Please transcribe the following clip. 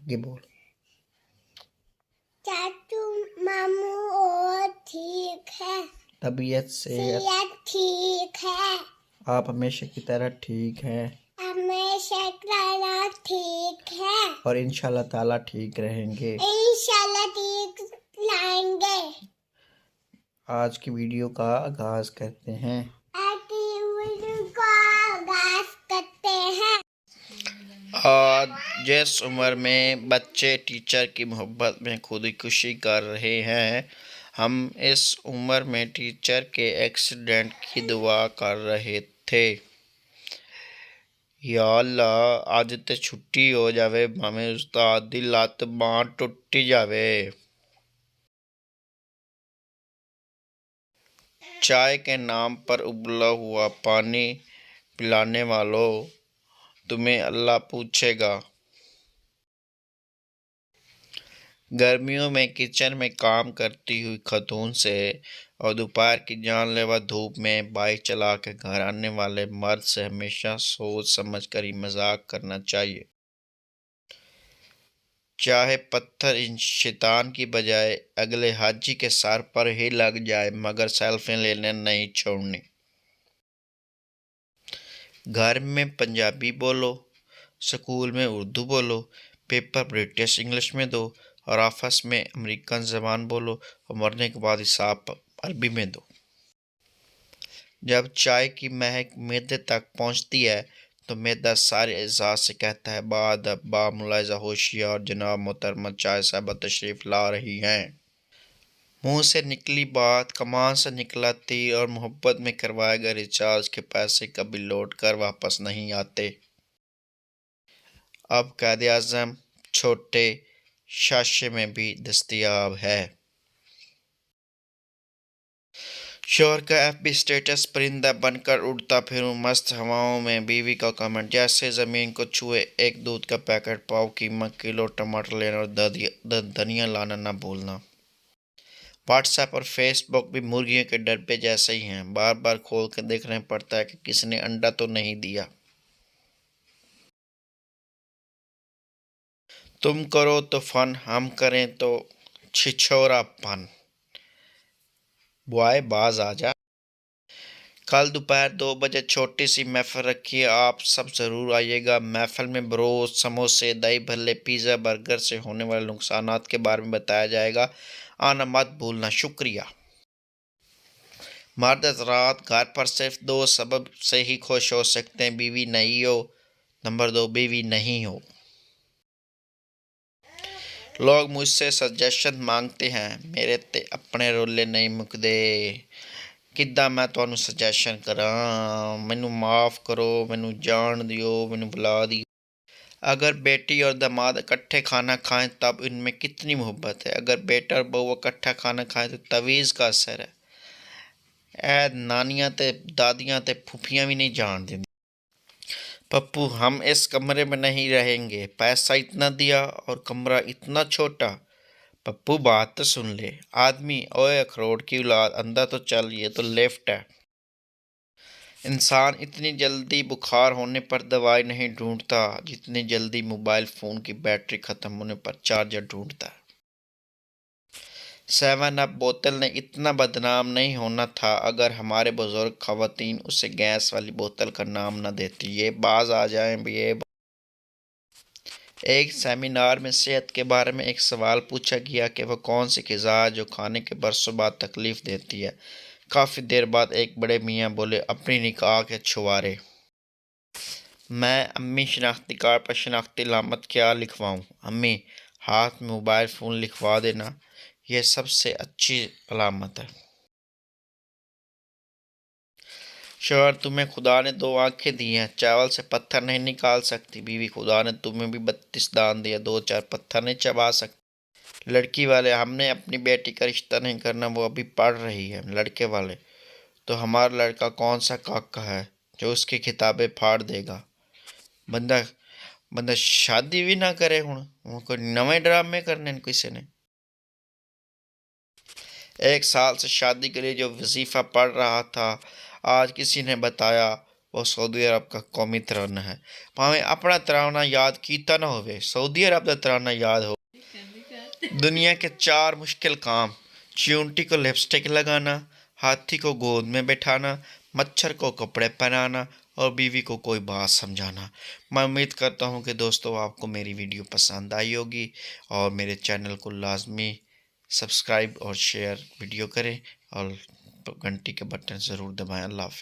ये बोल। चाचू मामू और ठीक है। तबीयत सेहत सेहत ठीक है। आप हमेशा की तरह ठीक हैं हमेशा खाना ठीक है और इंशाल्लाह ताला ठीक रहेंगे। इंशाल्लाह ठीक लाएंगे। आज की वीडियो का आगाज करते हैं। आज की वीडियो का आगाज करते हैं। आज जिस उम्र में बच्चे टीचर की मोहब्बत में खुदकुशी कर रहे हैं, हम इस उम्र में टीचर के एक्सीडेंट की दुआ कर रहे थे। या अल्लाह अज ते छुट्टी हो जावे, भावें उस्ताद दी लत बांह टुट जावे। चाय के नाम पर उबला हुआ पानी पिलाने वालों, तुम्हें अल्लाह पूछेगा। गर्मियों में किचन में काम करती हुई खतून से और दोपहर की जानलेवा धूप में बाइक चला के घर आने वाले मर्द से हमेशा सोच समझ कर ही मजाक करना चाहिए। चाहे पत्थर इन शैतान की बजाय अगले हाजी के सर पर ही लग जाए, मगर सेल्फी लेने नहीं छोड़नी। घर में पंजाबी बोलो, स्कूल में उर्दू बोलो, पेपर ब्रिटिश इंग्लिश में दो और ऑफिस में अमेरिकन ज़बान बोलो और मरने के बाद हिसाब अरबी में दो। जब चाय की महक मैदे तक पहुंचती है तो मैदा सारे एजाज से कहता है, बाद अब्बा मुलायजा होशियार, जनाब मोहतरमा चाय साहबा तशरीफ़ ला रही हैं। मुंह से निकली बात कमान से निकला तीर और मोहब्बत में करवाए गए रिचार्ज के पैसे कभी लौट कर वापस नहीं आते। अब कायदे आज़म छोटे शाशे में भी दस्तयाब है। शोहर का एफबी स्टेटस, परिंदा बनकर उड़ता फिरूं मस्त हवाओं में। बीवी का कमेंट, जैसे ज़मीन को छुए एक दूध का पैकेट, पाव कीमत, किलो टमाटर लेना और धनिया लाना ना भूलना। व्हाट्सएप और फेसबुक भी मुर्गियों के डब्बे जैसे ही हैं, बार बार खोल कर देखना पड़ता है कि किसने अंडा तो नहीं दिया। तुम करो तो फन, हम करें तो छिछोरापन। बुआए बाज आजा। कल दोपहर 2 बजे छोटी सी महफिल रखी है, आप सब ज़रूर आइएगा। महफिल में ब्रोस्ट, समोसे, दही भल्ले, पिज़्ज़ा, बर्गर से होने वाले नुकसानात के बारे में बताया जाएगा। आना मत भूलना। शुक्रिया। मर्द हज़रात घर पर सिर्फ 2 सबब से ही खुश हो सकते हैं, बीवी नहीं हो, नंबर 2 बीवी नहीं हो। लोग मुझसे सजेशन मांगते हैं, मेरे ते अपने रोले नहीं मुकदे, किद्दां मैं तुहानू सजेशन करां, मैनू माफ़ करो, मैनू जान दियो, मैनू बुला दियो। अगर बेटी और दामाद इकट्ठे खाना खाएं तब इनमें कितनी मोहब्बत है। अगर बेटा और बहू इकट्ठा खाना खाएं तो तवीज़ का असर है। ऐ नानियां ते दादियां ते फूफियां भी नहीं जान देंदी। पप्पू, हम इस कमरे में नहीं रहेंगे, पैसा इतना दिया और कमरा इतना छोटा। पप्पू बात तो सुन ले। आदमी, ओए अखरोट की औलाद, अंदर तो चल, ये तो लिफ्ट है। इंसान इतनी जल्दी बुखार होने पर दवाई नहीं ढूंढता जितनी जल्दी मोबाइल फ़ोन की बैटरी ख़त्म होने पर चार्जर ढूंढता है। 7 अप बोतल ने इतना बदनाम नहीं होना था अगर हमारे बुजुर्ग ख़वातीन उसे गैस वाली बोतल का नाम न देती। ये बाज आ जाएं भी ये। एक सेमिनार में सेहत के बारे में एक सवाल पूछा गया कि वह कौन सी ग़िज़ा है जो खाने के बरसों बाद तकलीफ़ देती है। काफ़ी देर बाद एक बड़े मियाँ बोले, अपनी निकाह के छुआरे। मैं अम्मी शनाख्ती कार्ड पर शनाख्ती अलामत क्या लिखवाऊँ? अम्मी, हाथ में मोबाइल फ़ोन लिखवा देना, यह सबसे अच्छी अलामत है। शौहर, तुम्हें खुदा ने 2 आंखें दी हैं, चावल से पत्थर नहीं निकाल सकती। बीवी, खुदा ने तुम्हें भी 32 दांत दिया, 2-4 पत्थर नहीं चबा सकती। लड़की वाले, हमने अपनी बेटी का रिश्ता नहीं करना, वो अभी पढ़ रही है। लड़के वाले, तो हमारा लड़का कौन सा काका है जो उसकी किताबें फाड़ देगा। बंदा बंदा शादी भी ना करे, हुण कोई नवे ड्रामे करने किसी ने। 1 साल से शादी के लिए जो वजीफा पढ़ रहा था, आज किसी ने बताया वो सऊदी अरब का कौमी तराना है। भावें अपना तराना याद कीता ना होवे, सऊदी अरब का तराना याद हो। दुनिया के 4 मुश्किल काम: चींटी को लिपस्टिक लगाना, हाथी को गोद में बैठाना, मच्छर को कपड़े पहनाना और बीवी को कोई बात समझाना। मैं उम्मीद करता हूँ कि दोस्तों आपको मेरी वीडियो पसंद आई होगी और मेरे चैनल को लाजमी सब्सक्राइब और शेयर वीडियो करें और घंटी के बटन ज़रूर दबाएं। अल्लाह हाफ़िज़।